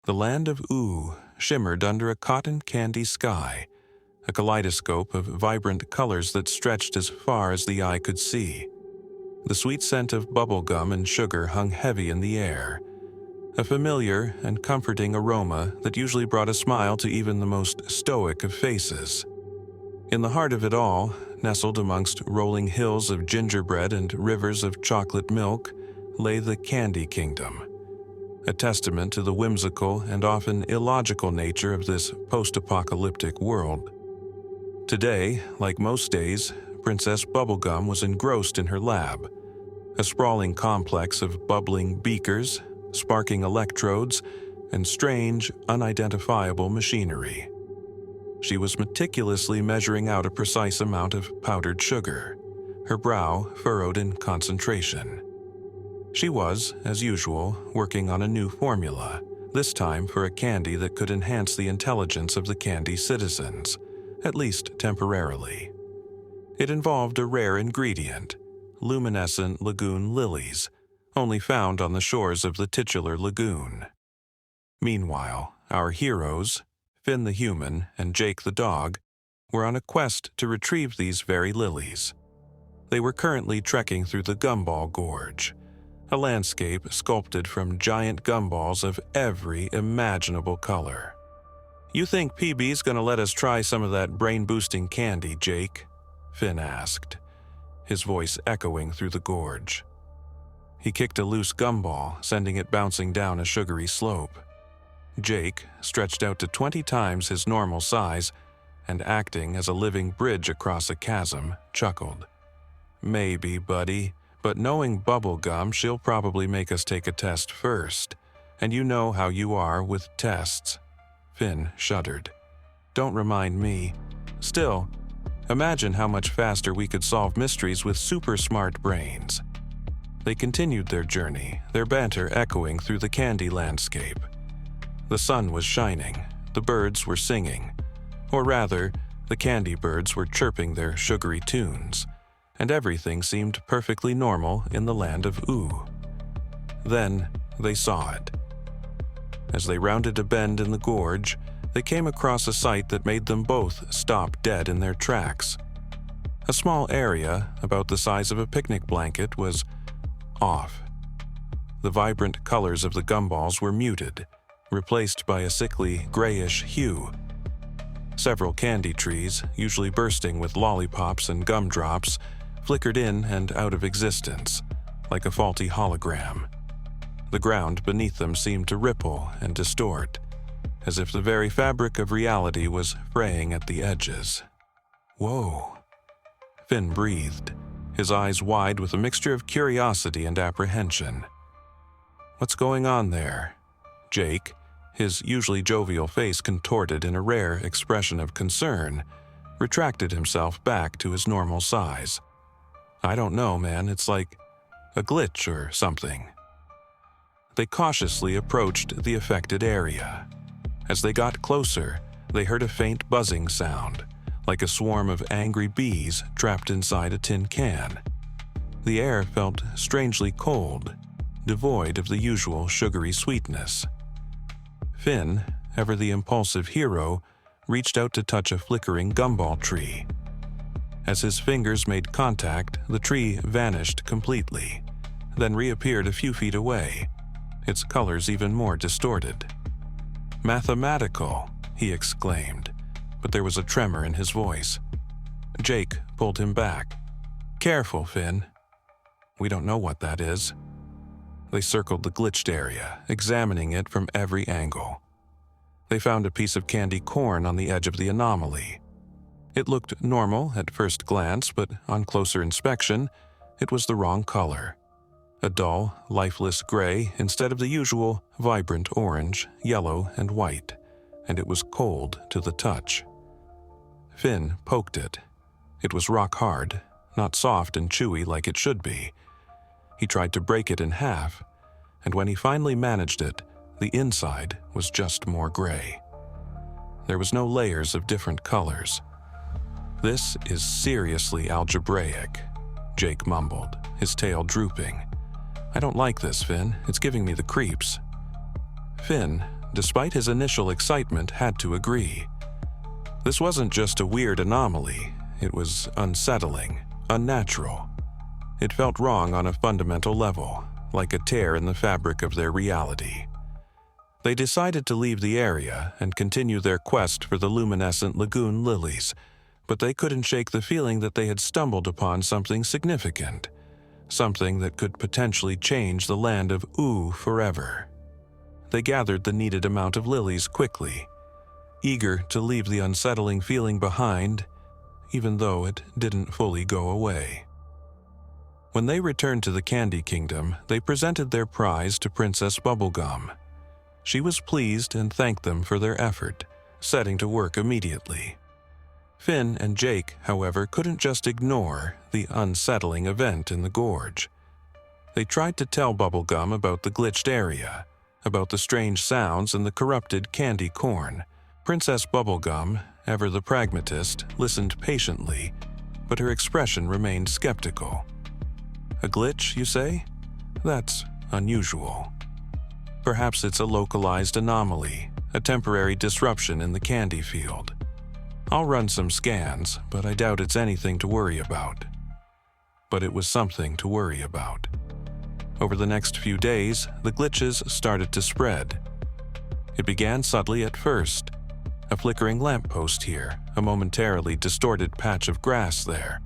The land of Ooh shimmered under a cotton candy sky, a kaleidoscope of vibrant colors that stretched as far as the eye could see. The sweet scent of bubblegum and sugar hung heavy in the air, a familiar and comforting aroma that usually brought a smile to even the most stoic of faces. In the heart of it all, nestled amongst rolling hills of gingerbread and rivers of chocolate milk, lay the Candy Kingdom, a testament to the whimsical and often illogical nature of this post-apocalyptic world. Today, like most days, Princess Bubblegum was engrossed in her lab, a sprawling complex of bubbling beakers, sparking electrodes, and strange, unidentifiable machinery. She was meticulously measuring out a precise amount of powdered sugar, her brow furrowed in concentration. She was, as usual, working on a new formula, this time for a candy that could enhance the intelligence of the candy citizens, at least temporarily. It involved a rare ingredient, luminescent lagoon lilies, only found on the shores of the titular lagoon. Meanwhile, our heroes, Finn the human and Jake the dog, were on a quest to retrieve these very lilies. They were currently trekking through the Gumball Gorge, a landscape sculpted from giant gumballs of every imaginable color. "You think PB's gonna let us try some of that brain-boosting candy, Jake?" Finn asked, his voice echoing through the gorge. He kicked a loose gumball, sending it bouncing down a sugary slope. Jake, stretched out to 20 times his normal size and acting as a living bridge across a chasm, chuckled. "Maybe, buddy, but knowing Bubblegum, she'll probably make us take a test first, and you know how you are with tests." Finn shuddered. "Don't remind me. Still, imagine how much faster we could solve mysteries with super smart brains." They continued their journey, their banter echoing through the candy landscape. The sun was shining, the birds were singing, or rather, the candy birds were chirping their sugary tunes, and everything seemed perfectly normal in the land of Ooh. Then they saw it. As they rounded a bend in the gorge, they came across a sight that made them both stop dead in their tracks. A small area, about the size of a picnic blanket, was off. The vibrant colors of the gumballs were muted, replaced by a sickly, grayish hue. Several candy trees, usually bursting with lollipops and gumdrops, flickered in and out of existence, like a faulty hologram. The ground beneath them seemed to ripple and distort, as if the very fabric of reality was fraying at the edges. "Whoa," Finn breathed, his eyes wide with a mixture of curiosity and apprehension. "What's going on there?" Jake, his usually jovial face contorted in a rare expression of concern, retracted himself back to his normal size. "I don't know, man. It's like a glitch or something." They cautiously approached the affected area. As they got closer, they heard a faint buzzing sound, like a swarm of angry bees trapped inside a tin can. The air felt strangely cold, devoid of the usual sugary sweetness. Finn, ever the impulsive hero, reached out to touch a flickering gumball tree. As his fingers made contact, the tree vanished completely, then reappeared a few feet away, its colors even more distorted. "Mathematical," he exclaimed, but there was a tremor in his voice. Jake pulled him back. "Careful, Finn. We don't know what that is." They circled the glitched area, examining it from every angle. They found a piece of candy corn on the edge of the anomaly. It looked normal at first glance, but on closer inspection, it was the wrong color. A dull, lifeless gray instead of the usual vibrant orange, yellow, and white, and it was cold to the touch. Finn poked it. It was rock hard, not soft and chewy like it should be. He tried to break it in half, and when he finally managed it, the inside was just more gray. There was no layers of different colors. "This is seriously algebraic," Jake mumbled, his tail drooping. "I don't like this, Finn. It's giving me the creeps." Finn, despite his initial excitement, had to agree. This wasn't just a weird anomaly, it was unsettling, unnatural. It felt wrong on a fundamental level, like a tear in the fabric of their reality. They decided to leave the area and continue their quest for the luminescent lagoon lilies, but they couldn't shake the feeling that they had stumbled upon something significant, something that could potentially change the land of Ooh forever. They gathered the needed amount of lilies quickly, eager to leave the unsettling feeling behind, even though it didn't fully go away. When they returned to the Candy Kingdom, they presented their prize to Princess Bubblegum. She was pleased and thanked them for their effort, setting to work immediately. Finn and Jake, however, couldn't just ignore the unsettling event in the gorge. They tried to tell Bubblegum about the glitched area, about the strange sounds and the corrupted candy corn. Princess Bubblegum, ever the pragmatist, listened patiently, but her expression remained skeptical. A glitch, you say? That's unusual. Perhaps it's a localized anomaly, a temporary disruption in the candy field. I'll run some scans, but I doubt it's anything to worry about. But it was something to worry about. Over the next few days, the glitches started to spread. It began subtly at first. A flickering lamppost here, a momentarily distorted patch of grass there.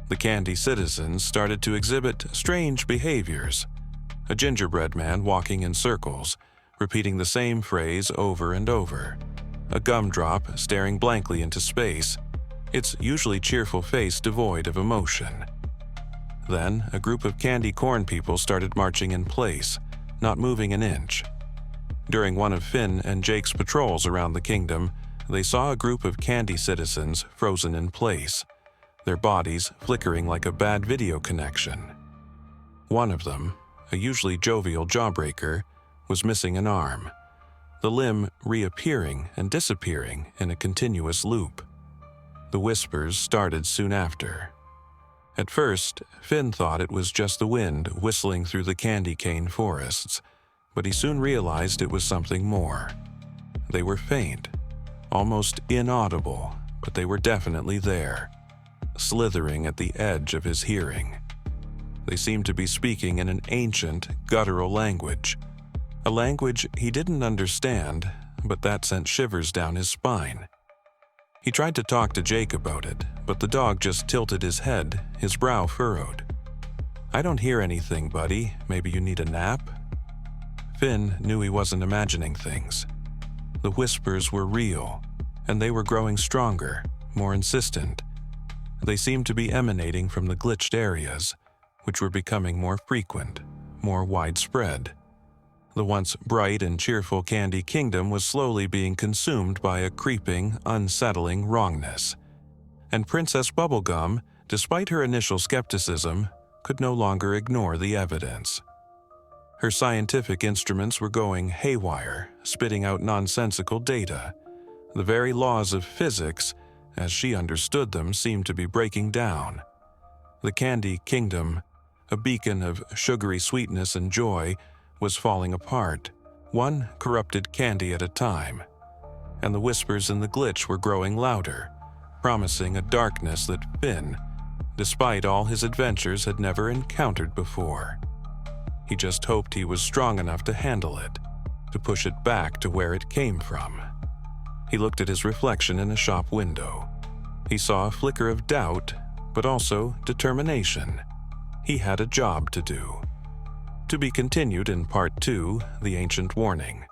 The candy citizens started to exhibit strange behaviors. A gingerbread man walking in circles, repeating the same phrase over and over. A gumdrop staring blankly into space, its usually cheerful face devoid of emotion. Then, a group of candy corn people started marching in place, not moving an inch. During one of Finn and Jake's patrols around the kingdom, they saw a group of candy citizens frozen in place, their bodies flickering like a bad video connection. One of them, a usually jovial jawbreaker, was missing an arm, the limb reappearing and disappearing in a continuous loop. The whispers started soon after. At first, Finn thought it was just the wind whistling through the candy cane forests, but he soon realized it was something more. They were faint, almost inaudible, but they were definitely there, slithering at the edge of his hearing. They seemed to be speaking in an ancient, guttural language, a language he didn't understand, but that sent shivers down his spine. He tried to talk to Jake about it, but the dog just tilted his head, his brow furrowed. "I don't hear anything, buddy. Maybe you need a nap?" Finn knew he wasn't imagining things. The whispers were real, and they were growing stronger, more insistent. They seemed to be emanating from the glitched areas, which were becoming more frequent, more widespread. The once bright and cheerful Candy Kingdom was slowly being consumed by a creeping, unsettling wrongness. And Princess Bubblegum, despite her initial skepticism, could no longer ignore the evidence. Her scientific instruments were going haywire, spitting out nonsensical data. The very laws of physics, as she understood them, seemed to be breaking down. The Candy Kingdom, a beacon of sugary sweetness and joy, was falling apart, one corrupted candy at a time. And the whispers in the glitch were growing louder, promising a darkness that Finn, despite all his adventures, had never encountered before. He just hoped he was strong enough to handle it, to push it back to where it came from. He looked at his reflection in a shop window. He saw a flicker of doubt, but also determination. He had a job to do. To be continued in Part 2, The Ancient Warning.